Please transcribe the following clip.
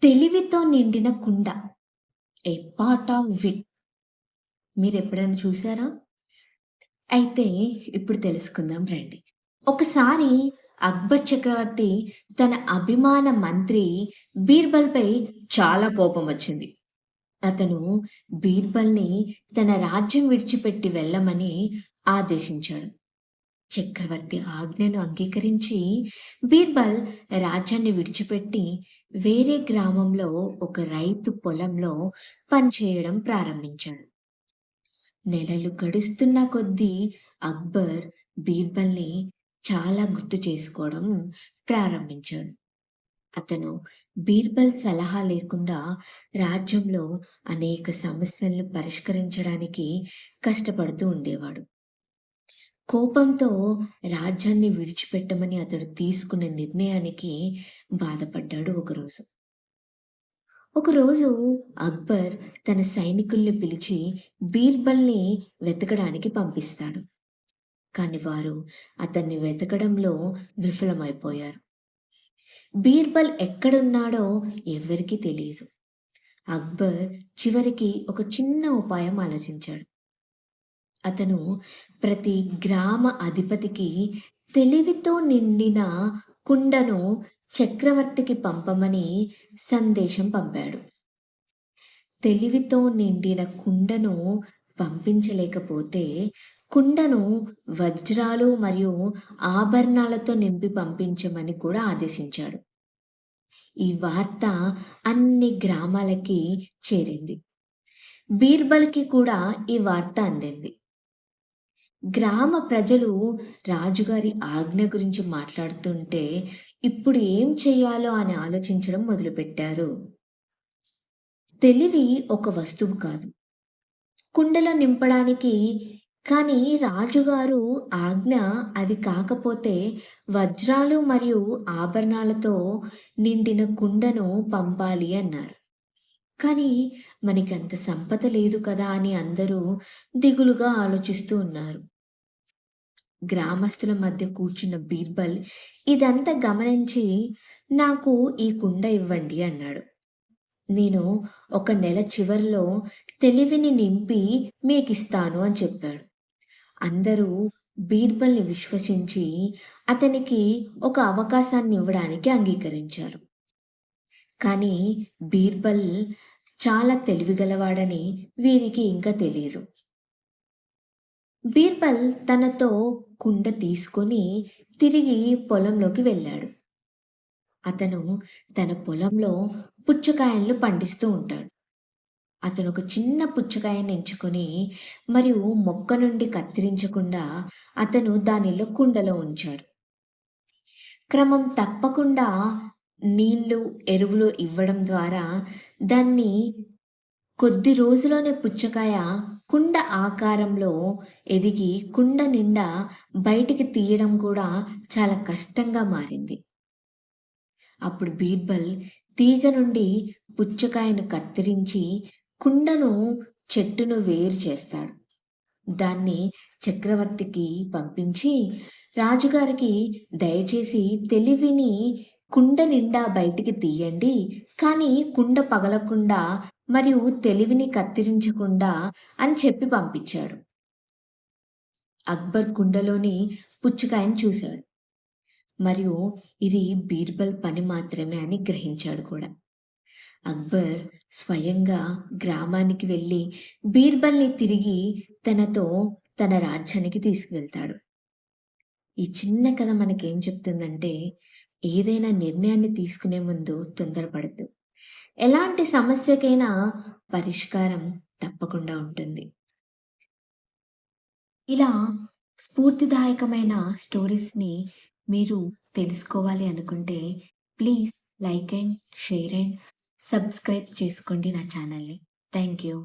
తెలివితో నిండిన కుండ. ఏ పాట్ ఆఫ్ విట్. మీరెప్పుడైనా చూసారా? అయితే ఇప్పుడు తెలుసుకుందాం రండి. ఒకసారి అక్బర్ చక్రవర్తి తన అభిమాన మంత్రి బీర్బల్‌పై చాలా కోపమొచ్చింది. అతను బీర్బల్‌ని తన రాజ్యం విడిచిపెట్టి వెళ్ళమని ఆదేశించాడు. చక్రవర్తి ఆజ్ఞను అంగీకరించి బీర్బల్ రాజ్యాన్ని విడిచిపెట్టి వేరే గ్రామంలో ఒక రైతు పొలంలో పనిచేయడం ప్రారంభించాడు. నెలలు గడుస్తున్న కొద్దీ అక్బర్ బీర్బల్ని చాలా గుర్తు చేసుకోవడం ప్రారంభించాడు. అతను బీర్బల్ సలహా లేకుండా రాజ్యంలో అనేక సమస్యలను పరిష్కరించడానికి కష్టపడుతూ ఉండేవాడు. కోపంతో రాజ్యాన్ని విడిచిపెట్టమని అతడు తీసుకున్న నిర్ణయానికి బాధపడ్డాడు ఒకరోజు. ఒకరోజు అక్బర్ తన సైనికుల్ని పిలిచి బీర్బల్‌ని వెతకడానికి పంపిస్తాడు. కానీ వారు అతన్ని వెతకడంలో విఫలమైపోయారు. బీర్బల్ ఎక్కడున్నాడో ఎవ్వరికీ తెలీదు. అక్బర్ చివరికి ఒక చిన్న ఉపాయం ఆలోచించాడు. అతను ప్రతి గ్రామ అధిపతికి తెలివితో నిండిన కుండను చక్రవర్తికి పంపమని సందేశం పంపాడు. తెలివితో నిండిన కుండను పంపించలేకపోతే కుండను వజ్రాలు మరియు ఆభరణాలతో నింపి పంపించమని కూడా ఆదేశించాడు. ఈ వార్త అన్ని గ్రామాలకి చేరింది. బీర్బల్‌కి కూడా ఈ వార్త అందింది. గ్రామ ప్రజలు రాజుగారి ఆజ్ఞ గురించి మాట్లాడుతుంటే ఇప్పుడు ఏం చెయ్యాలో అని ఆలోచించడం మొదలుపెట్టారు. తెలివి ఒక వస్తువు కాదు. కుండలో నింపడానికి. కానీ రాజుగారు ఆజ్ఞ అది కాకపోతే వజ్రాలు మరియు ఆభరణాలతో నిండిన కుండను పంపాలి అన్నారు. కానీ మనకంత సంపద లేదు కదా అని అందరూ దిగులుగా ఆలోచిస్తూ ఉన్నారు. గ్రామస్తుల మధ్య కూర్చున్న బీర్బల్ ఇదంతా గమనించి నాకు ఈ కుండ ఇవ్వండి అన్నాడు. నేను ఒక నెల చివర్లో తెలివిని నింపి మీకిస్తాను అని చెప్పాడు. అందరూ బీర్బల్‌ని విశ్వసించి అతనికి ఒక అవకాశాన్ని ఇవ్వడానికి అంగీకరించారు. కానీ బీర్బల్ చాలా తెలివిగలవాడని వీరికి ఇంకా తెలీదు. బీర్బల్ తనతో కుండ తీసుకొని తిరిగి పొలంలోకి వెళ్ళాడు. అతను తన పొలంలో పుచ్చకాయలను పండిస్తూ ఉంటాడు. అతను ఒక చిన్న పుచ్చకాయని ఎంచుకొని మరియు మొక్క నుండి కత్తిరించకుండా అతను దానిలో కుండలో ఉంచాడు. క్రమం తప్పకుండా నీళ్లు, ఎరువులు ఇవ్వడం ద్వారా దాన్ని కొద్ది రోజులోనే పుచ్చకాయ కుండ ఆకారంలో ఎదిగి కుండ నిండా బయటికి తీయడం కూడా చాలా కష్టంగా మారింది. అప్పుడు బీర్బల్ తీగ నుండి పుచ్చకాయను కత్తిరించి కుండను చెట్టును వేరు చేస్తాడు. దాన్ని చక్రవర్తికి పంపించి రాజుగారికి దయచేసి తెలివిని కుండ నిండా బయటికి తీయండి, కానీ కుండ పగలకుండా మరియు తెలివిని కత్తిరించకుండా అని చెప్పి పంపించాడు. అక్బర్ కుండలోని పుచ్చకాయను చూశాడు మరియు ఇది బీర్బల్ పని మాత్రమే అని గ్రహించాడు కూడా. అక్బర్ స్వయంగా గ్రామానికి వెళ్ళి బీర్బల్‌ని తిరిగి తనతో తన రాజ్యానికి తీసుకువెళ్తాడు. ఈ చిన్న కథ మనకేం చెప్తుందంటే ఏదైనా నిర్ణయాన్ని తీసుకునే ముందు తొందరపడద్దు. ఎలాంటి సమస్యకైనా పరిష్కారం తప్పకుండా ఉంటుంది. ఇలా స్ఫూర్తిదాయకమైన స్టోరీస్‌ని మీరు తెలుసుకోవాలి అనుకుంటే please like and share and subscribe చేసుకోండి నా ఛానల్‌ని. Thank you.